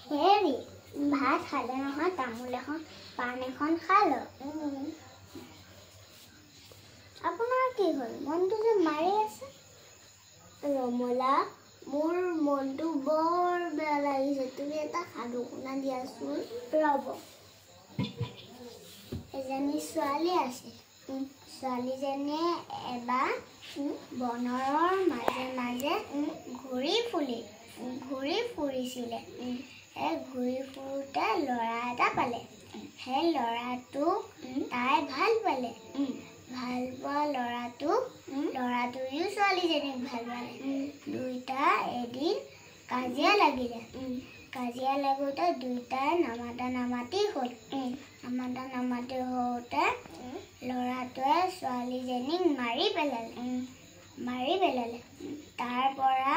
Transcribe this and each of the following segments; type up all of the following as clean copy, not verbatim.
হেৰি ভাত খালে নহয় তামোল এখন পাণ এখন খাল আপোনাৰ কি হ'ল মনটো যে মাৰি আছে ৰমলা মোৰ মনটো বৰ বেয়া লাগিছে তুমি এটা সাধু শুনা দিয়াচোন ৰ'ব এজনী ছোৱালী আছে ছোৱালীজনীয়ে এবাৰ বনৰ মাজে মাজে ঘূৰি ফুৰিছিলে ঘূৰি ফুৰোতে ল'ৰা এটা পালে সেই ল'ৰাটোক তাই ভাল পালে ভাল পোৱা ল'ৰাটোৱেও ছোৱালীজনীক ভাল পালে দুইটা এদিন কাজিয়া লাগিলে কাজিয়া লাগোতে দুইটাই নামাতি হ'ল নামাতি হওঁতে ল'ৰাটোৱে ছোৱালীজনীক মাৰি পেলালে তাৰ পৰা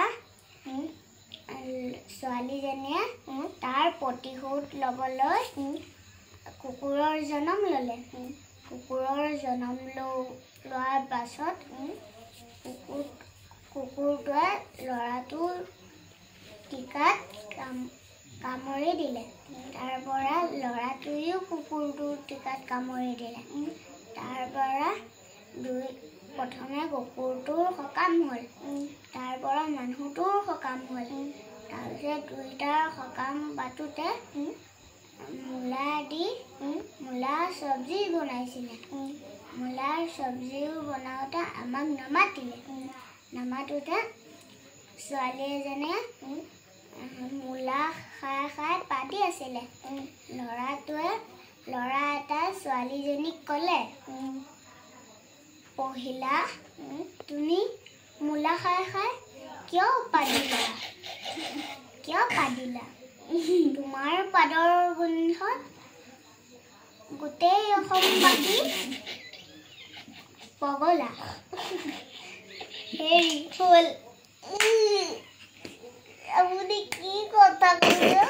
ছোৱালীজনীয়ে তাৰ প্ৰতিশোধ ল'বলৈ কুকুৰৰ জনম ল'লে কুকুৰৰ জনম লোৱাৰ পাছত কুকুৰটোৱে ল'ৰাটোৰ টিকাত কামুৰি দিলে তাৰ পৰা ল'ৰাটোৱেও কুকুৰটোৰ টিকাত কামুৰি দিলে তাৰ পৰা প্ৰথমে কুকুৰটোৰ সকাম হ'ল তাৰ পৰা মানুহটোৰ সকাম হ'ল তাৰপিছত দুইটাৰ সকাম পাতোতে মূলা চব্জি বনাইছিলে মূলাৰ চব্জিও বনাওঁতে আমাক নামাতোতে ছোৱালী এজনীয়ে মূলা খাই পাতি আছিলে ল'ৰা এটাই ছোৱালীজনীক ক'লে পহিলা তুমি মূলা খাই কিয় পাদিলা তোমাৰ পাদৰ গোন্ধত গোটেই অসমবাসী পগলা হেৰি হ'ল আপুনি কি কথা কৈছে